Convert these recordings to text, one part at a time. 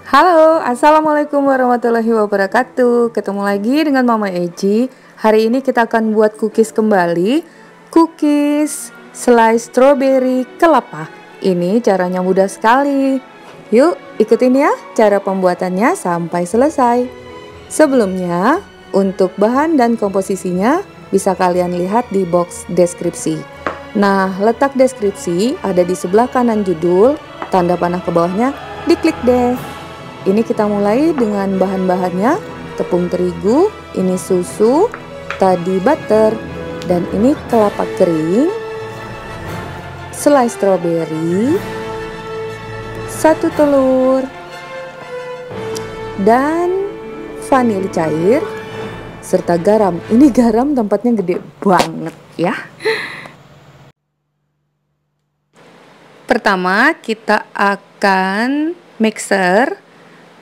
Halo, Assalamualaikum warahmatullahi wabarakatuh. Ketemu lagi dengan Mama Eji. Hari ini kita akan buat cookies kembali. Cookies slice strawberry kelapa. Ini caranya mudah sekali. Yuk, ikutin ya cara pembuatannya sampai selesai. Sebelumnya, untuk bahan dan komposisinya bisa kalian lihat di box deskripsi. Nah, letak deskripsi ada di sebelah kanan judul, tanda panah ke bawahnya diklik deh. Ini kita mulai dengan bahan-bahannya, tepung terigu, ini susu, tadi butter, dan ini kelapa kering, slice strawberry, 1 telur, dan vanili cair, serta garam. Ini garam tempatnya gede banget ya. Pertama kita akan mixer.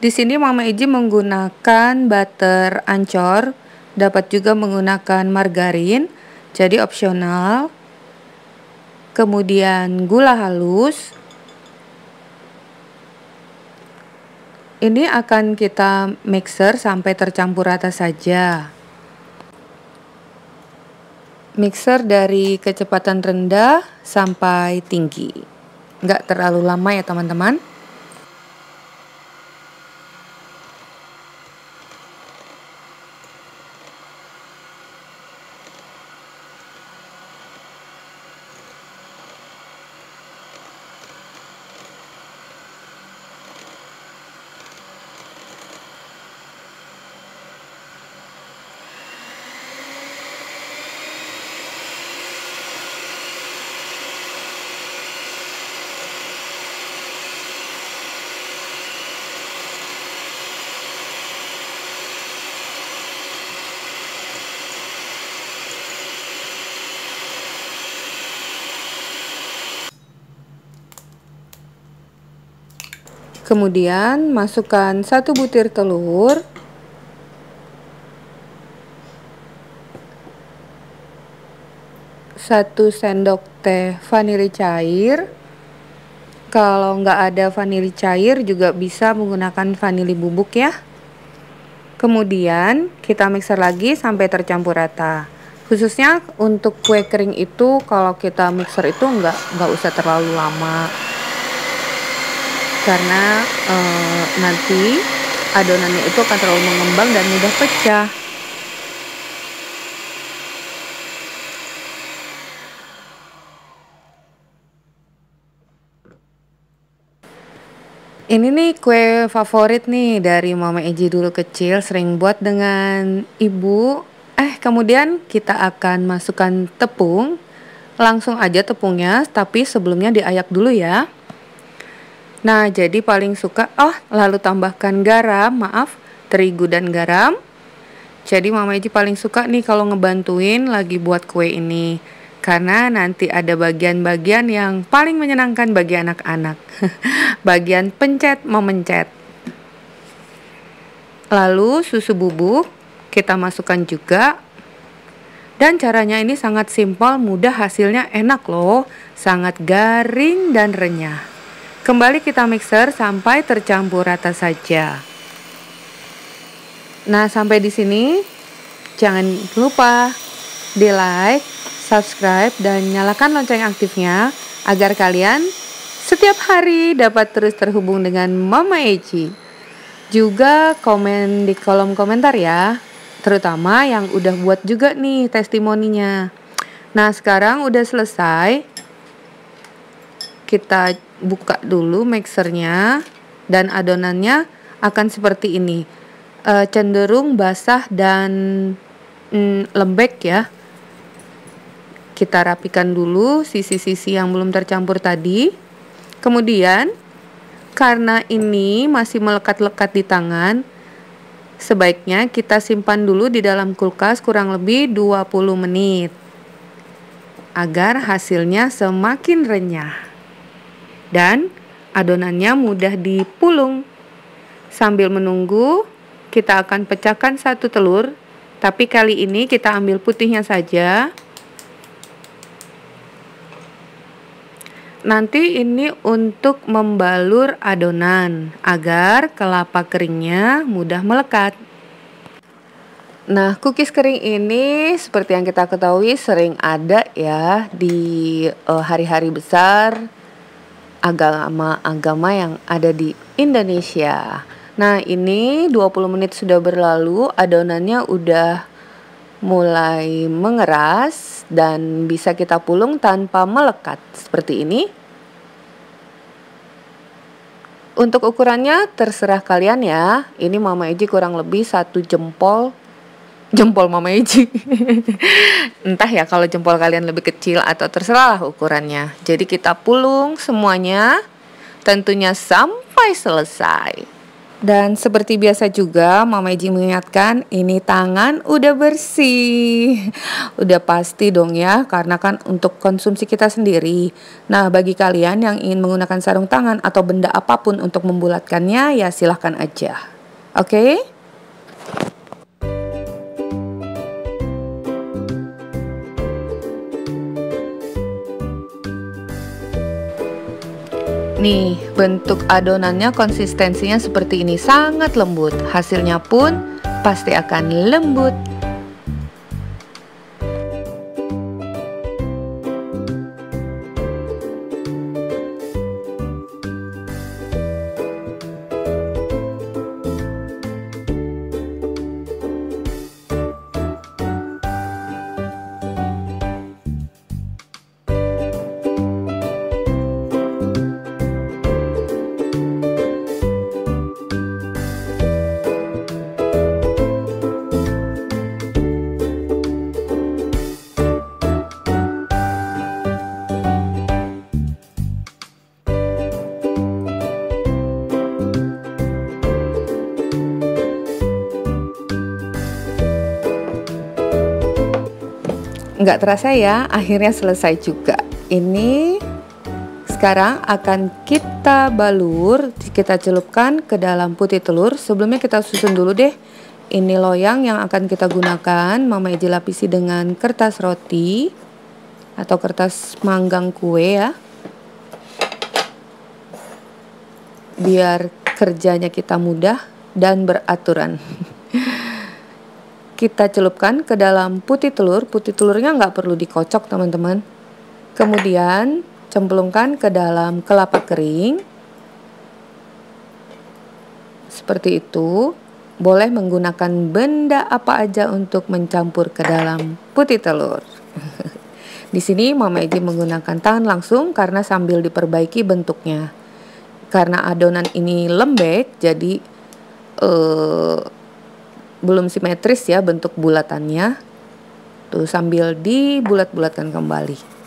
Di sini Mama Eji menggunakan butter ancor, dapat juga menggunakan margarin, jadi opsional. Kemudian gula halus. Ini akan kita mixer sampai tercampur rata saja. Mixer dari kecepatan rendah sampai tinggi. Nggak terlalu lama ya teman-teman. Kemudian masukkan 1 butir telur, 1 sendok teh vanili cair. Kalau nggak ada vanili cair juga bisa menggunakan vanili bubuk ya. Kemudian kita mixer lagi sampai tercampur rata. Khususnya untuk kue kering itu kalau kita mixer itu nggak usah terlalu lama. Karena nanti adonannya itu akan terlalu mengembang dan mudah pecah. Ini nih kue favorit nih dari Mama Eji dulu kecil, sering buat dengan ibu. Kemudian kita akan masukkan tepung. Langsung aja tepungnya, tapi sebelumnya diayak dulu ya. Nah, jadi paling suka, lalu tambahkan garam, terigu dan garam. Jadi Mama Eji paling suka nih kalau ngebantuin lagi buat kue ini. Karena nanti ada bagian-bagian yang paling menyenangkan bagi anak-anak. Bagian pencet memencet. Lalu susu bubuk kita masukkan juga. Dan caranya ini sangat simpel, mudah, hasilnya enak loh. Sangat garing dan renyah. Kembali kita mixer sampai tercampur rata saja. Nah, sampai di sini jangan lupa di like, subscribe, dan nyalakan lonceng aktifnya agar kalian setiap hari dapat terus terhubung dengan Mama Eji. Juga komen di kolom komentar ya, terutama yang udah buat juga nih testimoninya. Nah, sekarang udah selesai. Kita buka dulu mixernya dan adonannya akan seperti ini, cenderung basah dan lembek ya. Kita rapikan dulu sisi-sisi yang belum tercampur tadi. Kemudian karena ini masih melekat-lekat di tangan, sebaiknya kita simpan dulu di dalam kulkas kurang lebih 20 menit agar hasilnya semakin renyah dan adonannya mudah dipulung. Sambil menunggu, kita akan pecahkan 1 telur, tapi kali ini kita ambil putihnya saja. Nanti ini untuk membalur adonan agar kelapa keringnya mudah melekat. Nah, cookies kering ini seperti yang kita ketahui sering ada ya di hari-hari besar agama-agama yang ada di Indonesia. Nah, ini 20 menit sudah berlalu, adonannya udah mulai mengeras dan bisa kita pulung tanpa melekat seperti ini. Untuk ukurannya terserah kalian ya. Ini Mama Eji kurang lebih 1 jempol Mama Eji. Entah ya kalau jempol kalian lebih kecil atau terserah ukurannya. Jadi kita pulung semuanya tentunya sampai selesai. Dan seperti biasa juga Mama Eji mengingatkan, ini tangan udah bersih. Udah pasti dong ya, karena kan untuk konsumsi kita sendiri. Nah, bagi kalian yang ingin menggunakan sarung tangan atau benda apapun untuk membulatkannya, ya silahkan aja. Oke? Nih, bentuk adonannya konsistensinya seperti ini, sangat lembut. Hasilnya pun pasti akan lembut. Nggak terasa ya, akhirnya selesai juga. Ini sekarang akan kita balur, kita celupkan ke dalam putih telur. Sebelumnya kita susun dulu deh. Ini loyang yang akan kita gunakan. Mama Eji lapisi dengan kertas roti atau kertas manggang kue ya. Biar kerjanya kita mudah dan beraturan. Kita celupkan ke dalam putih telur. Putih telurnya nggak perlu dikocok teman-teman. Kemudian cemplungkan ke dalam kelapa kering. Seperti itu. Boleh menggunakan benda apa aja untuk mencampur ke dalam putih telur. Di sini Mama Eji menggunakan tangan langsung karena sambil diperbaiki bentuknya. Karena adonan ini lembek, jadi belum simetris ya bentuk bulatannya. Tuh sambil dibulat-bulatkan kembali.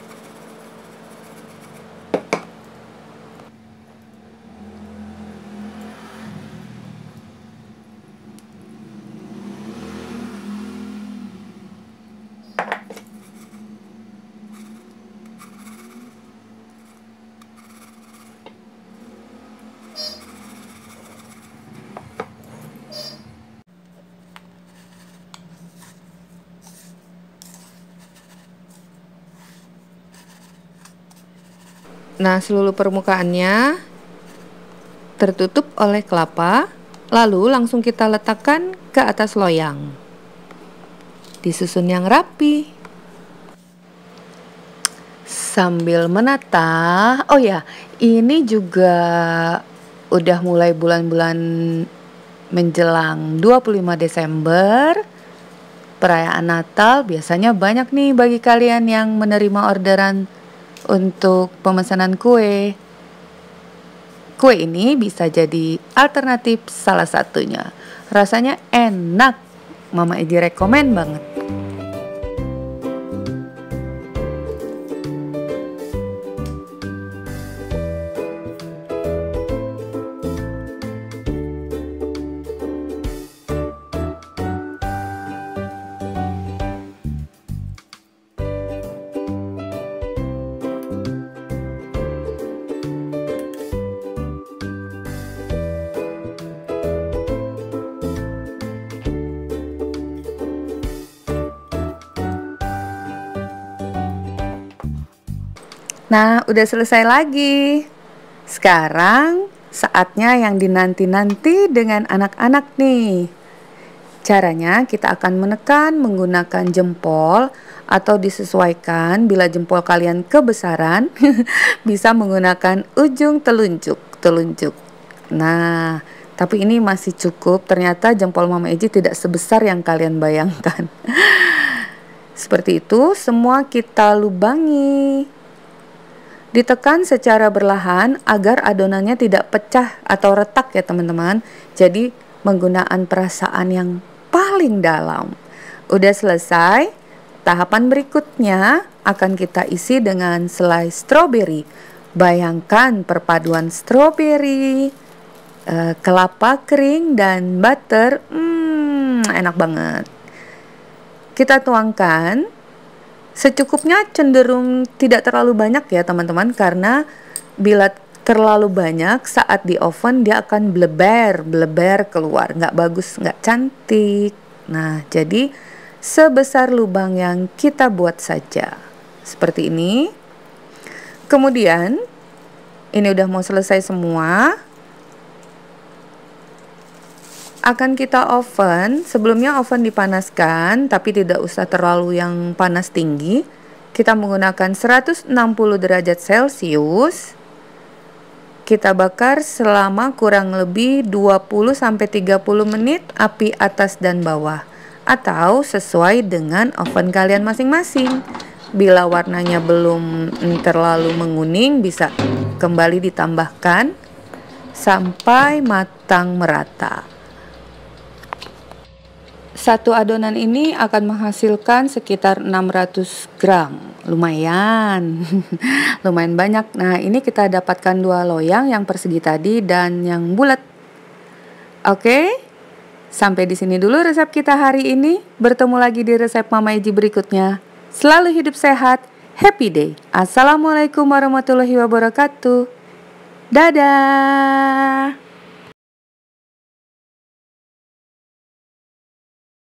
Nah, seluruh permukaannya tertutup oleh kelapa, lalu langsung kita letakkan ke atas loyang. Disusun yang rapi. Sambil menata, oh ya, ini juga udah mulai bulan-bulan menjelang 25 Desember. Perayaan Natal biasanya banyak nih bagi kalian yang menerima orderan untuk pemesanan kue. Kue ini bisa jadi alternatif salah satunya. Rasanya enak. Mama Eji rekomen banget. Nah, udah selesai lagi. Sekarang saatnya yang dinanti-nanti dengan anak-anak nih. Caranya kita akan menekan menggunakan jempol atau disesuaikan bila jempol kalian kebesaran bisa menggunakan ujung telunjuk. Nah, tapi ini masih cukup. Ternyata jempol Mama Eji tidak sebesar yang kalian bayangkan. Seperti itu, semua kita lubangi. Ditekan secara berlahan agar adonannya tidak pecah atau retak ya teman-teman. Jadi menggunakan perasaan yang paling dalam. Udah selesai. Tahapan berikutnya akan kita isi dengan selai stroberi. Bayangkan perpaduan stroberi, kelapa kering dan butter. Enak banget. Kita tuangkan secukupnya, cenderung tidak terlalu banyak ya teman-teman, karena bila terlalu banyak saat di oven dia akan bleber keluar, nggak bagus, nggak cantik. Nah, jadi sebesar lubang yang kita buat saja seperti ini. Kemudian ini udah mau selesai semua, akan kita oven. Sebelumnya oven dipanaskan, tapi tidak usah terlalu yang panas tinggi. Kita menggunakan 160 derajat Celcius. Kita bakar selama kurang lebih 20-30 menit, api atas dan bawah, atau sesuai dengan oven kalian masing-masing. Bila warnanya belum terlalu menguning, bisa kembali ditambahkan sampai matang merata. Satu adonan ini akan menghasilkan sekitar 600 gram. Lumayan. Lumayan banyak. Nah, ini kita dapatkan 2 loyang, yang persegi tadi dan yang bulat. Oke. Sampai di sini dulu resep kita hari ini. Bertemu lagi di resep Mama Eji berikutnya. Selalu hidup sehat. Happy day. Assalamualaikum warahmatullahi wabarakatuh. Dadah.